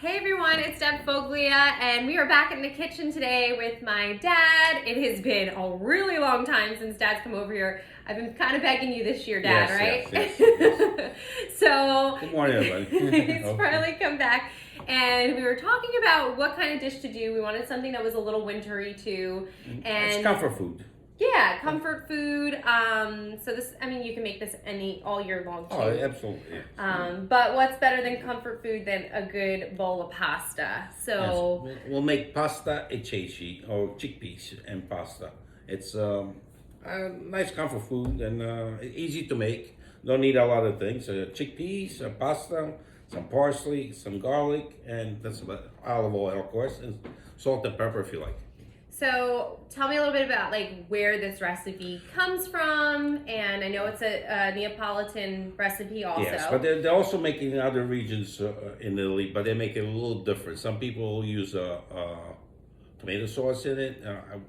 Hey everyone, it's Deb Foglia, and we are back in the kitchen today with my dad. It has been a really long time since Dad's come over here. I've been kind of begging you this year, Dad, right? Yes. So, Good morning, everybody. he's finally come back, and we were talking about what kind of dish to do. We wanted something that was a little wintry too, and It's comfort food. yeah, comfort food. So this, I mean, you can make this all year long too. Oh, absolutely. But what's better than comfort food than a good bowl of pasta? So Yes. We'll make pasta e ceci, or chickpeas and pasta. It's a nice comfort food and easy to make. Don't need a lot of things. Chickpeas, pasta, some parsley, some garlic, and that's about olive oil, of course, and salt and pepper if you like. So tell me a little bit about like where this recipe comes from, and I know it's a Neapolitan recipe also. Yes, but they're also making in other regions in Italy, but they make it a little different. Some people use tomato sauce in it.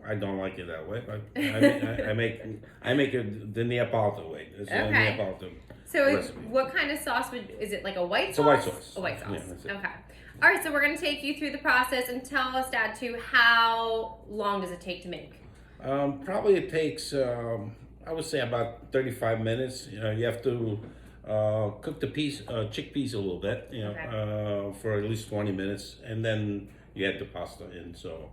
I don't like it that way, but I make it the Neapolitan way. It's a Neapolitan So recipe. what kind of sauce is it? Like a white sauce? It's a white sauce. A white sauce. Yeah, that's it. Okay. All right, so we're going to take you through the process and tell us, Dad, too, how long does it take to make? Probably it takes, I would say about 35 minutes. You have to cook the chickpeas a little bit, for at least 20 minutes, and then you add the pasta in. So,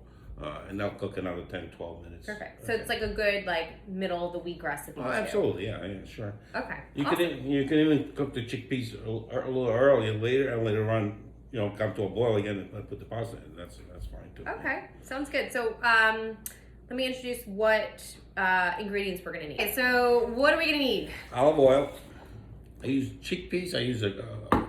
and that'll cook another 10, 12 minutes. Perfect. So it's like a good middle of the week recipe. Oh, absolutely, yeah, sure. Okay. You awesome. you can even cook the chickpeas a little earlier, later, and later on, come to a boil again and put the pasta in. That's fine too. Okay, sounds good. So let me introduce what ingredients we're gonna need. Okay, so what are we gonna need? Olive oil. I use chickpeas. I use a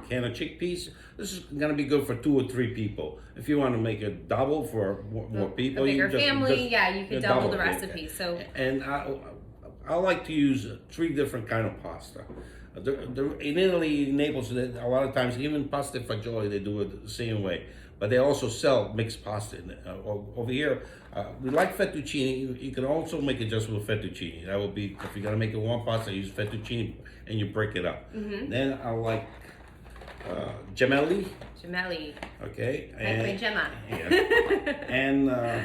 can of chickpeas. This is gonna be good for 2 or 3 people. If you want to make a double for more people, A bigger you family, you can double the it. recipe. So And I like to use 3 different kind of pasta. In Italy, in Naples, a lot of times, even pasta e fagioli, they do it the same way. But they also sell mixed pasta. Over here, we like fettuccine. You can also make it just with fettuccine. That would be, if you're going to make it one pasta, use fettuccine and you break it up. Mm-hmm. Then I like gemelli. Gemelli. Okay. My Gemma. Yeah.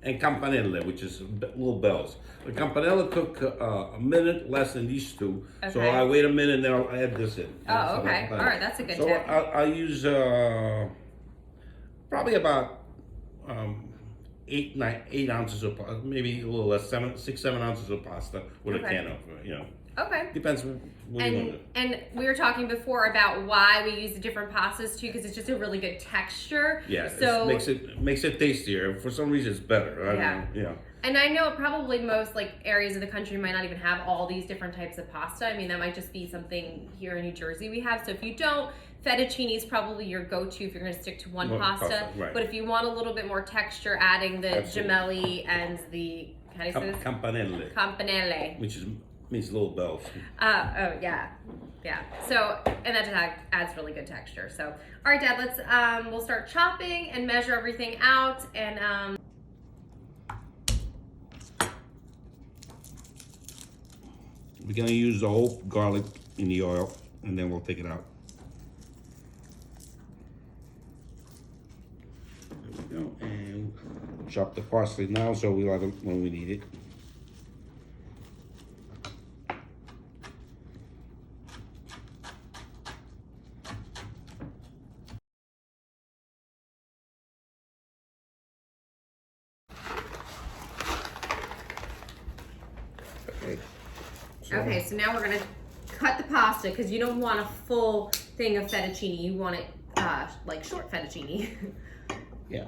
And campanelle, which is little bells. The campanelle cook a minute less than these two. Okay. So I wait a minute and then I'll add this in. Oh, okay. All right, that's a good tip. So I use probably about 8 ounces of pasta, maybe a little less, 6, 7 ounces of pasta with a can of, Okay. Depends what you want to do. And we were talking before about why we use the different pastas too, because it's just a really good texture. Yeah, so it makes it tastier. For some reason, it's better. I don't know. And I know probably most areas of the country might not even have all these different types of pasta. I mean, that might just be something here in New Jersey we have. So if you don't, fettuccine is probably your go-to if you're going to stick to one pasta. Right. But if you want a little bit more texture, adding the Absolutely. gemelli and the how do you say this? Campanelle. Campanelle. Which means little bells. Yeah. So, and that just adds really good texture. So, all right, Dad, let's we'll start chopping and measure everything out. And we're gonna use the whole garlic in the oil, and then we'll take it out. There we go, and chop the parsley now, so we'll add it when we need it. okay, so now we're gonna cut the pasta because you don't want a full thing of fettuccine. You want it like short fettuccine. Yeah.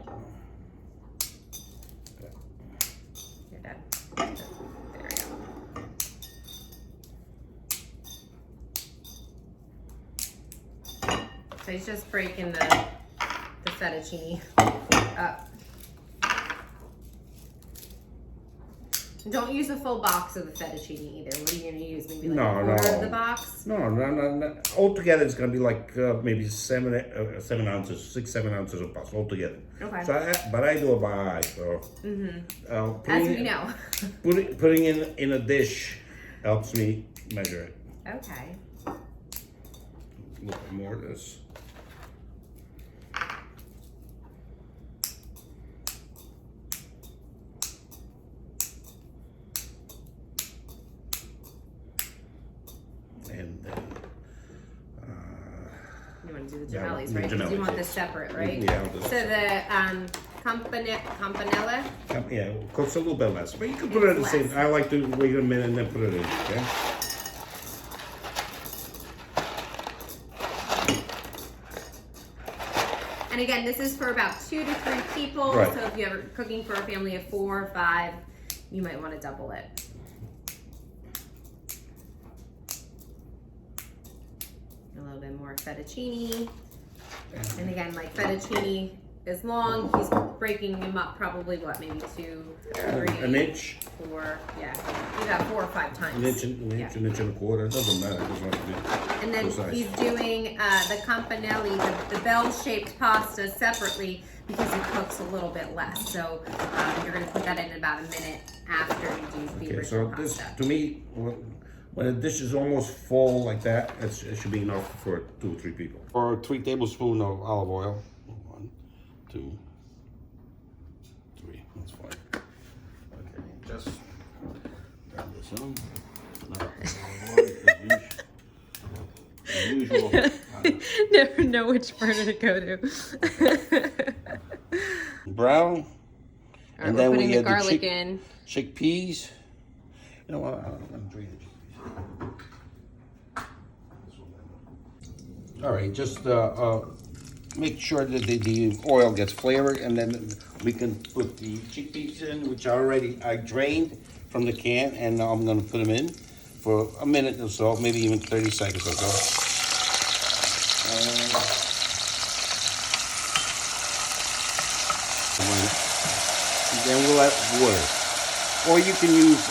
Here, Dad. There we go. So he's just breaking the fettuccine up. Don't use a full box of the fettuccine either. What are you gonna use? Maybe like a quarter of the box? No. Altogether, it's gonna be like maybe 7 ounces, 6, 7 ounces of pasta altogether. Okay. So, but I do it by eye. So, As we know. putting in a dish helps me measure it. Okay. A little bit more of this. want to do the Yeah, gemellis, the right? Because you gemellis, want yeah. this separate, right? Yeah, I'll do So that. the campanella. Yeah, it costs a little bit less, but you can put it in the same. Less. I like to wait a minute and then put it in. Okay. And again, this is for about 2 to 3 people. Right. So if you're cooking for a family of 4 or 5, you might want to double it. A little bit more fettuccine. And again, like fettuccine is long. He's breaking them up probably what, maybe 2, 3, An inch, 4. Yeah, you got 4 or 5 times. an inch, an inch and a quarter. It doesn't matter. It doesn't have to be And then precise. he's doing the campanelli, the bell-shaped pasta separately because it cooks a little bit less. So you're going to put that in about a minute after you do the Okay, original so this, pasta. to me, when a dish is almost full like that, it should be enough for 2 or 3 people. Or 3 tablespoons of olive oil. 1, 2, 3. That's fine. Okay, just grab this on. As usual. Never know which burner to go to. Brown. And then we add the garlic in. Chickpeas. You know what? I'm drain the chickpeas. All right, just make sure that the oil gets flavored, and then we can put the chickpeas in, which I drained from the can, and now I'm going to put them in for a minute or so, maybe even 30 seconds or so. Then we'll add water. Or you can use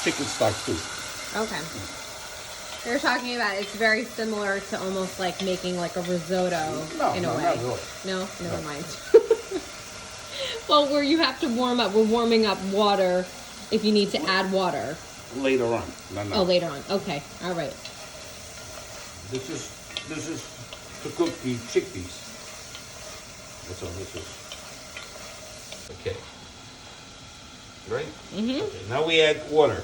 chicken stock too. Okay. They're talking about it's very similar to almost like making like a risotto in a way. Not really. No, never mind. Well, where you have to warm up, we're warming up water if you need to add water. Later on. Not now. Oh, later on. Okay. All right. This is to cook the chickpeas. That's all this is. Okay. Right? Mm-hmm. Okay, now we add water.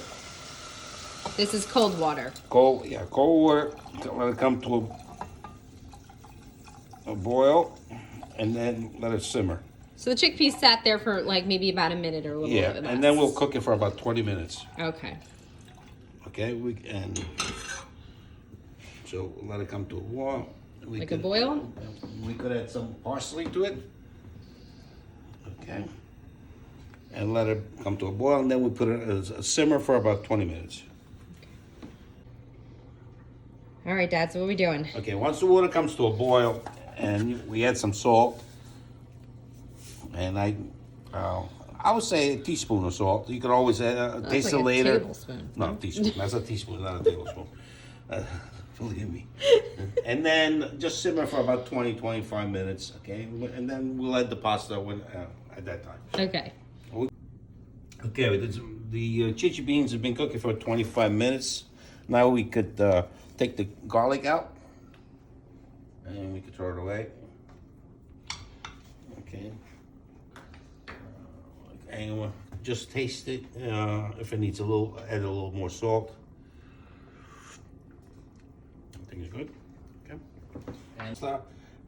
This is cold water. Cold water. Let it come to a boil, and then let it simmer. So the chickpeas sat there for like maybe about a minute or a little Yeah, bit. and then we'll cook it for about 20 minutes. Okay. Okay, so let it come to a boil. Like a boil? We could add some parsley to it. Okay. And let it come to a boil, and then we put it as a simmer for about 20 minutes. All right, Dad, so what are we doing? Okay, once the water comes to a boil, and we add some salt, and I would say a teaspoon of salt. You can always taste like it a later. tablespoon. No, teaspoon. That's a teaspoon, not a tablespoon. Believe me. And then just simmer for about 20-25 minutes, okay? And then we'll add the pasta at that time. Okay. Okay, the chichi beans have been cooking for 25 minutes. Now we could take the garlic out, and we could throw it away. Okay. And we'll just taste it. If it needs add a little more salt. Everything's good. Okay. And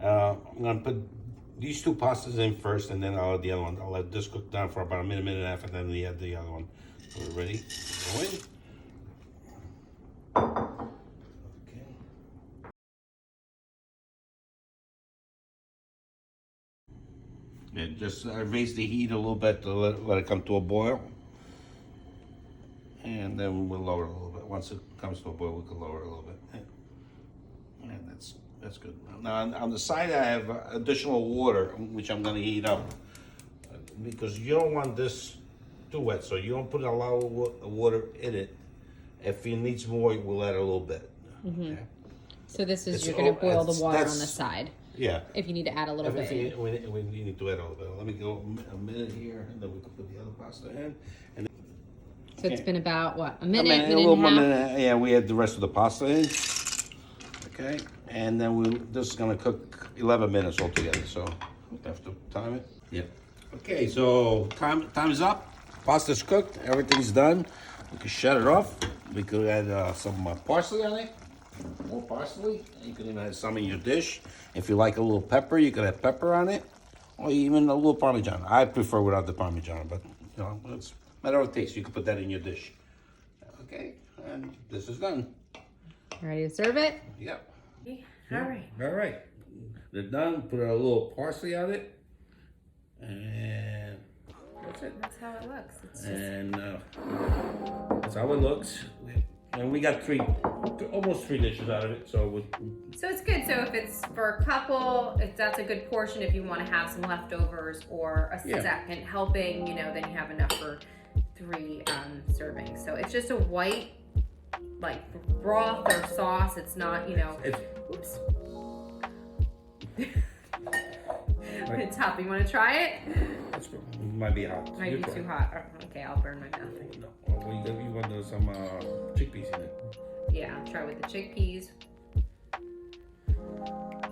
I'm gonna put these 2 pastas in first, and then I'll add the other one. I'll let this cook down for about a minute and a half, and then we add the other one. So we're ready. Go in. Okay. And just raise the heat a little bit to let it come to a boil, and then we'll lower it a little bit. Once it comes to a boil, we can lower it a little bit. And that's good. Now on the side, I have additional water, which I'm going to heat up, because you don't want this too wet, so you don't put a lot of water in it. If it needs more, we'll add a little bit. Okay? So this is, It's you're going to boil the water on that's- the side. Yeah. If you need to add a little If bit. we need to add a little bit. Let me go a minute here, and then we can put the other pasta in. And So it's been about, what, a a minute, minute, a minute little and more a half? minute. Yeah, we add the rest of the pasta in. Okay, and then this is gonna cook 11 minutes altogether. So we have to time it. Yeah. Okay, so time is up. Pasta's cooked. Everything's done. We can shut it off. We could add some parsley on it. more parsley. You can even have some in your dish. If you like a little pepper, you could have pepper on it, or even a little Parmesan. I prefer without the Parmesan, but you know, it's a matter of taste. You can put that in your dish. Okay, and this is done. Ready to serve it? Yep. All right. All right. They're done. Put a little parsley on it, and that's it. That's how it looks. It's just... And that's how it looks. And we got almost three dishes out of it. So it's good. So if it's for a couple, if that's a good portion, if you want to have some leftovers or a second helping, you know, then you have enough for 3 servings. So it's just a white, like broth or sauce. It's not, you know. Oops. It's hot. You want to try it? It might be hot. Might be too hot. Okay, I'll burn my mouth. No. Well, you want some chickpeas in it. Yeah, I'll try with the chickpeas.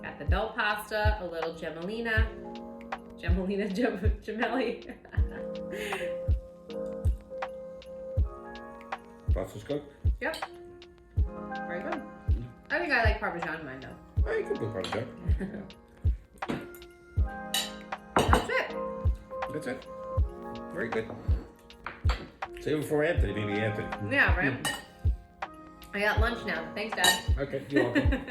Got the bell pasta, a little gemelli. Pasta's cooked? Yep. Very good. I think I like Parmesan in mine though. Oh, you can put Parmesan. That's it. That's it. Very good. Save it for Anthony, maybe Anthony. Yeah, right? I got lunch now. Thanks, Dad. Okay, you're welcome.